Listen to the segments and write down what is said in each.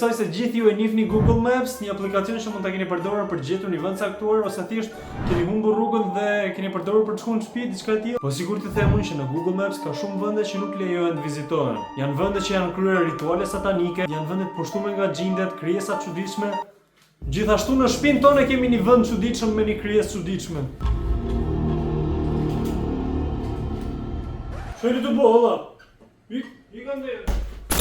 Besoj se gjithë ju e njihni Google Maps, një aplikacion që mund ta keni përdorur për gjetur një vend caktuar ose thjesht keni humbur rrugën dhe keni përdorur për të shkuar në shtëpi diçka e tillë. Po sigurt të them unë që në Google Maps ka shumë vende që nuk lejohen të vizitohen. Janë vende që janë kryer rituale satanike, janë vende të pushtuara nga xhindet, krijesa të çuditshme. Gjithashtu në shtëpinë tonë kemi një vend çuditshëm me një krijesë çuditshme. Çfarë do bëj? I kanë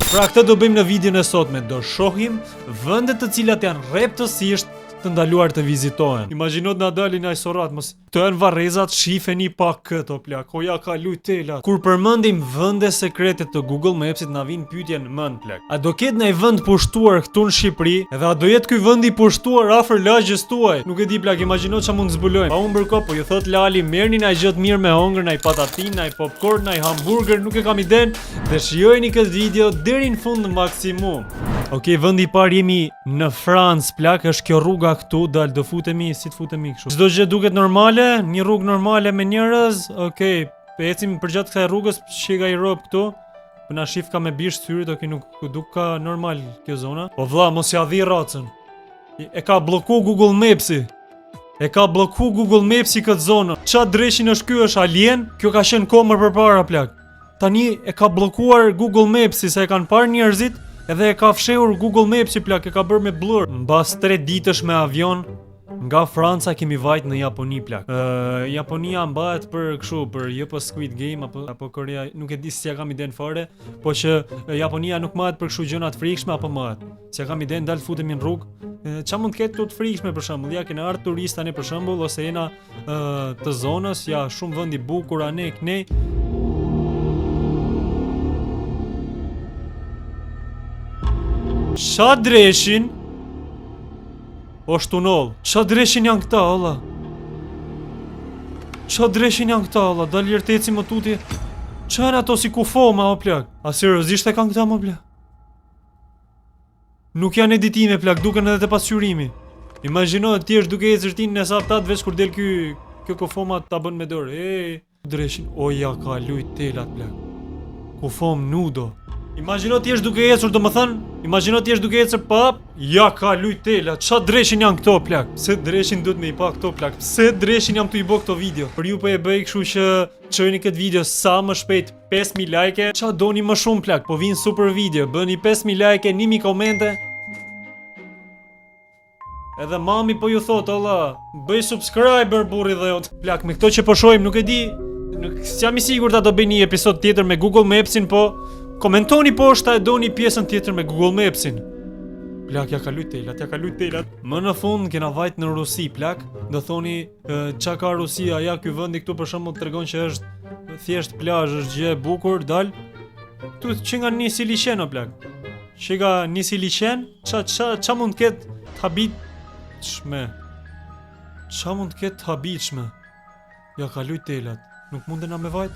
Pra këtë do bëjmë në videon e sotme, do shohim vendet të cilat janë rreptësisht të ndaluar të vizitohen. Imagjino të na dalin ai sorrat, mos këto janë varrezat, shifeni pak këto plak. O ja ka lut tela. Kur përmendim vende sekrete të Google Mapsit na vin pyetja në mend plak. A do ketë ndaj vend pushtuar këtu në Shqipëri? Edhe a do jetë ky vend i pushtuar afër lagjes tuaj? Nuk e di plak, imagjino ç'a mund të zbulojmë. Pa humbur kohë, po ju thot Lali, merrni na gjë të mirë me hongër, na patatin, na popcorn, na hamburger, nuk e kam iden. Dhe shijojeni këtë video deri në fund në maksimum. Okej, vendi i parë jemi në Francë, plak, është kjo rruga këtu, dal do futemi, si të futemi kështu. Çdo gjë duket normale, një rrugë normale me njerëz. Okej, ecim përgjatë kësaj rrugës, shika i rob këtu. Po na shif ka me bish syrit, okej, nuk duk ka normal kjo zona. Po vlla, mos ja dhi racën. E ka blloku Google Mapsi. E ka blloku Google Mapsi këtë zonë. Ça dreshin është ky, është alien? Kjo ka qenë komër përpara plak. Tani e ka bllokuar Google Mapsi se e kanë parë njerëzit. Edhe e ka fshehur Google Maps i plak, e ka bërë me blur. Mbas 3 ditësh me avion nga Franca kemi vajt në Japoni plak. Japonia mbahet për kështu, për jo për Squid Game apo Korea, nuk e di si ja kam iden fare, po që Japonia nuk mbahet për kështu gjëra të frikshme apo mbahet. Si ja kam iden, dal futemi në rrugë. Ç'a mund të ketë këtu të frikshme për shembull? Ja kena ardhur turista ne për shembull ose jena të zonës, ja shumë vend i bukur anek ne. Qa dreshin? O shtunoll, qa dreshin janë këta, olla? Qa dreshin janë këta, olla? Dal lirteci më tuti. Qa janë ato si kufoma, o plak? A seriozisht e kanë këta, më plak? Nuk janë editime, plak, duken edhe të pasqyrimi. Imagjino ti është duke ecër tin në saptat veç kur del kjo kufoma ta bën me dorë. Dreshin, o ja ka lujt telat, plak. Kufom nudo. Imagjino ti është duke ecur, domethënë, imagjino ti është duke ecur pap, ja ka lujt tela. Ça dreshin janë këto plak? Pse dreshin duhet me i pa këto plak? Pse dreshin jam tu i bë këto video? Për ju po e bëj kështu që çojeni këtë video sa më shpejt 5000 like. Ça doni më shumë plak? Po vin super video. Bëni 5000 like, 1000 komente. Edhe mami po ju thot, olla, bëj subscriber burri dhe jot. Plak, me këto që po shohim, nuk e di, nuk jam i sigurt ta do bëj një episod tjetër me Google Mapsin, po komentoni poshtë a e doni pjesën tjetër me Google Mapsin. Plak, ja ka lujt telat. Më në fund kena vajt në Rusi, plak. Do thoni qa ka Rusia, ja ky vendi këtu për shembull tregon që është thjesht plazh, është gjë e bukur, dal. Tu që nga nisi liçen o plak. Që nga nisi liçen, ça mund të ketë habitshme. Ça mund të ketë habitshme. Ja ka lujt telat. Nuk mundena me vajt.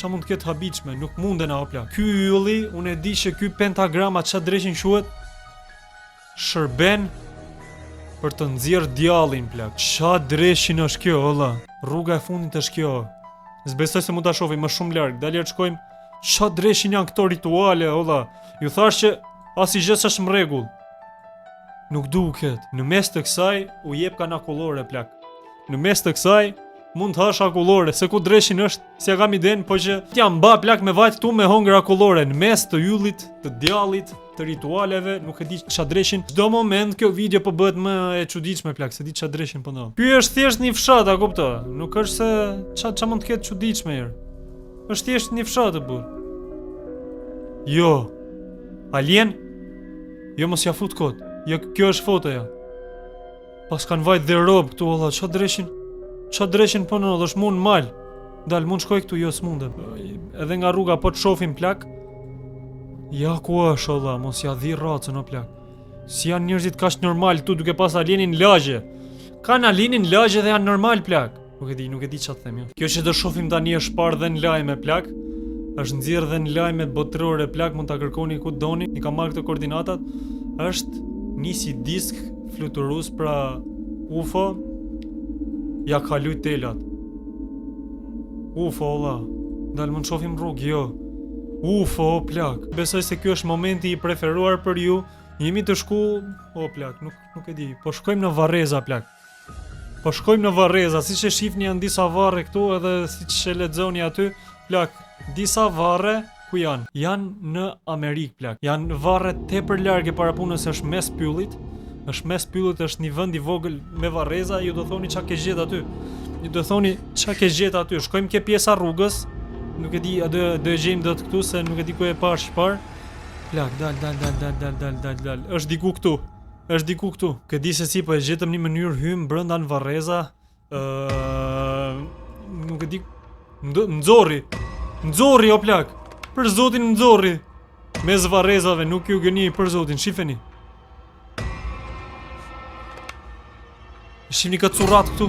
Qa mund të ketë habitshme, nuk mundena o plak. Ky ylli, unë e di që ky pentagrama qa dreshin quhet shërben për të nxjerr djallin plak. Qa dreshin është kjo, olla? Rruga e fundit është kjo. S'besoj se mund ta shohim më shumë larg. Dalë të shkojmë. Qa dreshin janë këto rituale, olla? Ju thash që asgjë s'është në rregull. Nuk duket. Në mes të kësaj u jep kanakullore plak. Në mes të kësaj mund të hash akullore, se ku dreshin është, si ja kam iden, po që t'ja mba plak me vajt këtu me hongër akullore, në mes të yllit, të djallit, të ritualeve, nuk e di qa dreshin. Çdo moment kjo video po bëhet më e çuditshme plak, se di qa dreshin po ndodh. Ky është thjesht një fshat, a kupto? Nuk është se qa mund të ketë çuditshme herë. Është thjesht një fshat e burr. Jo. Alien? Jo, mos ja fut kot. Jo, kjo është fotoja. Pas kanë vajt dhe rob këtu, olla, qa dreshin? Qa dreshin po në është mund mal. Dal, mund shkoj këtu, jo s'mundem. Edhe nga rruga po të shofim plak. Ja ku është, olla, mos ja dhi racën o plak. Si janë njerëzit kaq normal tu duke pas alienin lagje. Kanë alienin lagje dhe janë normal plak. Nuk e di ç'a të them jo. Kjo që do shofim tani është parë dhe në lajme plak. Është nxjerrë dhe në lajme botërore plak, mund ta kërkoni ku doni. I kam marrë këto koordinatat. Është nisi disk fluturues pra UFO. Ja ka lujt telat. UFO, olla. Dal mund shofim rrugë, jo. UFO, plak. Besoj se ky është momenti i preferuar për ju. Jemi të shku, o plak, nuk e di, po shkojmë në Varreza plak. Po shkojmë në Varreza, siç e shihni janë disa varre këtu edhe siç e lexoni aty, plak, disa varre ku janë? Janë në Amerikë plak. Janë varre tepër large para punës, është mes pyllit. Është një vend i vogël me Varreza, ju do thoni çka ke gjet aty. Shkojmë ke pjesa rrugës. Nuk e di, a do e gjejmë dot këtu se nuk e di ku e pash çfarë. Plak, dal. Është diku këtu. Ke di se si po e gjetëm në mënyrë hym brenda në Varreza. Nuk e di. Nxorri o plak. Për zotin nxorri. Mes Varrezave nuk ju gëni për zotin, shifeni. Shifni këtë currat këtu.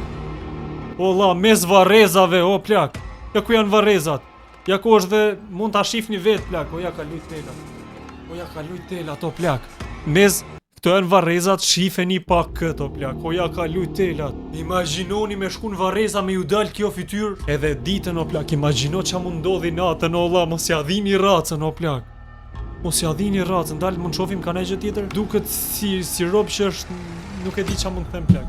O la, mes Varrezave, o plak. Ja ku janë Varrezat. Ja ku është dhe mund ta shifni vet plak. O ja ka lujt telat o plak. Mes këto janë Varrezat, shifeni pak këto plak. O ja ka lujt telat. Imagjinoni me shku në Varreza me ju dal kjo fytyrë edhe ditën o plak. Imagjino ç'a mund ndodhi natën o la, mos ja dhini racën o plak. Dalë mund shohim ka gjë tjetër. Duket si rob që është, nuk e di ç'a mund të them plak.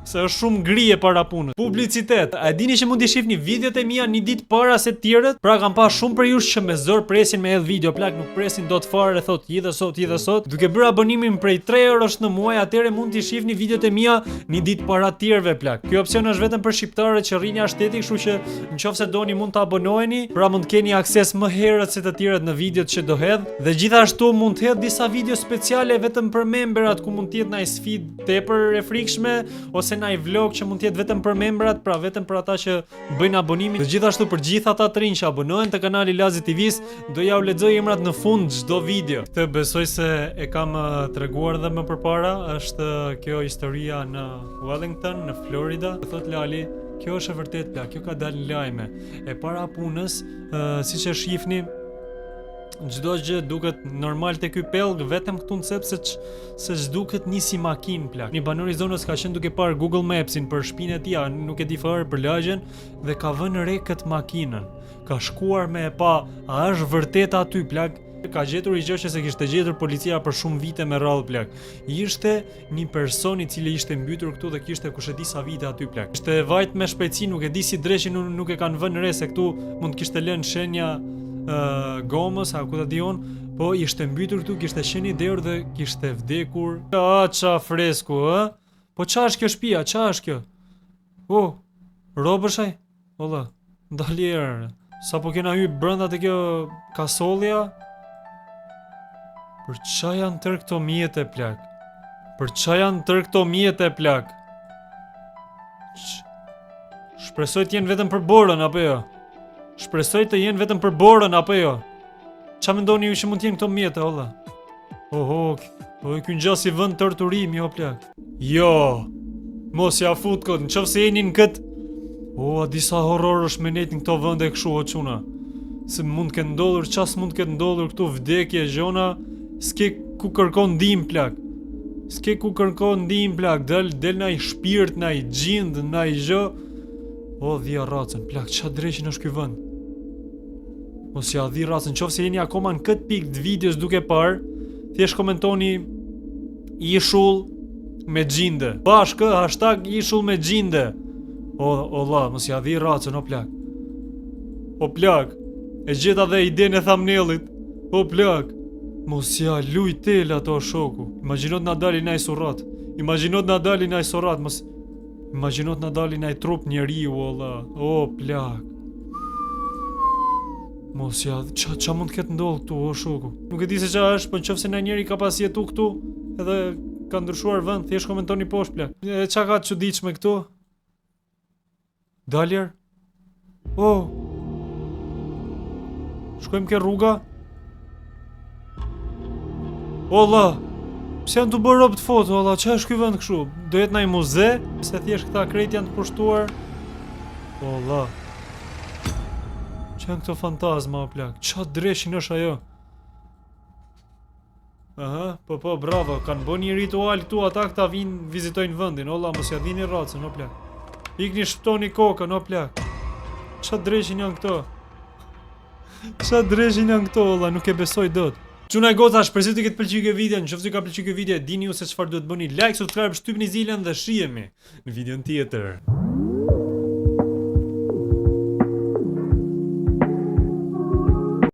Se është shumë grije para punës. Publicitet. A dini që mund t'i shihni videot e mia një ditë para se tjerët? Pra kam pa shumë për ju që me zor presin me hedh video plak, nuk presin dot fare, thot hidhe sot. Duke bërë abonimin prej 3 eurosh në muaj, atëre mund t'i shihni videot e mia një ditë para tjerëve plak. Ky opsion është vetëm për shqiptarët që rrini jashtëti, kështu që nëse doni mund të abonoheni, pra mund të keni akses më herët se të tjerët në videot që do hedh. Dhe gjithashtu mund të hedh disa video speciale vetëm për memberat, ku mund të jetë ndaj sfidë tepër e frikshme ose ndaj vlog që mund të jetë vetëm për membrat, pra vetëm për ata që bëjnë abonimin. Dhe gjithashtu për gjithë ata të rinj që abonohen te kanali Lazi TV-s, do ja u lexoj emrat në fund çdo video. Këtë besoj se e kam treguar edhe më përpara, është kjo historia në Wellington, në Florida. Thot Lali, kjo është e vërtet plak, kjo ka dalë në lajme. E para punës, siç e shihni, çdo gjë duket normal te ky pellg, vetëm këtu në sepse se ç'duket nisi makinë plak. Një banor i zonës ka qenë duke parë Google Mapsin për shtëpinë e tij, nuk e di fare për lagjen dhe ka vënë re këtë makinën. Ka shkuar me e pa, a është vërtet aty plak? Ka gjetur i gjë që se kishte gjetur policia për shumë vite me radhë plak. Ishte një person i cili ishte mbytur këtu dhe kishte kush e di sa vite aty plak. Ishte vajt me shpejtësi, nuk e di si dreshin nuk e kanë vënë re se këtu mund të kishte lënë shenja gomës, a ku ta dion, po ishte mbytur këtu, kishte qenë i derë dhe kishte vdekur. Qa fresku, Po qa është kjo shtëpia, qa është kjo? Robëshaj? Olla, ndaljerë. Sa po kena hyrë brenda te kjo kasollja? Për qa janë tërë këto mjete plak? Shpresoj të jenë vetëm për borën, apo jo? Qa mendoni ju që mund t'jenë këto mjete, olla? Ky ngjasi vend torturimi, o plak. Jo, mos ja fut kot, nëse jeni në kët. A disa horrorësh me net në këto vende kështu o çuna. Se mund të ketë ndodhur, ças mund të ketë ndodhur këtu vdekje, gjona, s'ke ku kërkon ndihmë plak. Del nai shpirt, nai gjind, nai gjë. O dhja racën, plak, qa dreqin është ky vend? Mos ja dhi racën, nëse jeni akoma në këtë pikë të videos duke parë, thjesht komentoni ishull me gjinde. Bashkë, #ishull me gjinde. O la, mos ja dhi racën, o plak. O plak, e gjeta dhe idenë e thumbnailit. O plak, mos ja luj tel ato shoku. Imagjinot na dali naj surrat. Imagjinot na dali naj trup njeriu, olla. O plak. Mos ja, qa mund të ketë ndodhur këtu, o shoku? Nuk e di se qa është, po nëse na njeri ka pas jetu këtu, edhe ka ndryshuar vend, thjesht komentoni poshtë plak. Qa ka të çuditshme këtu? Daljer? Shkojmë ke rruga? Olla, pse janë të bërë rob të foto, olla, qa është ky vend kështu? Do jetë naj muze, se thjesht këta krejt janë të pushtuar. Olla, qa janë këto fantazma, o plak? Qa dreshin është ajo? Po, bravo, kanë bë një ritual këtu, ata këta vinë vizitojnë vendin, olla, mos ja dhini racën, o plak. Ikni shpëtoni kokën, o plak. Qa dreshin janë këto? Olla, nuk e besoj dot. Çuna e goca, shpresoj të ketë pëlqyer kjo video. Nëse ju ka pëlqyer kjo video, dini ju se çfarë duhet bëni. Like, subscribe, shtypni zilën dhe shihemi në videon tjetër.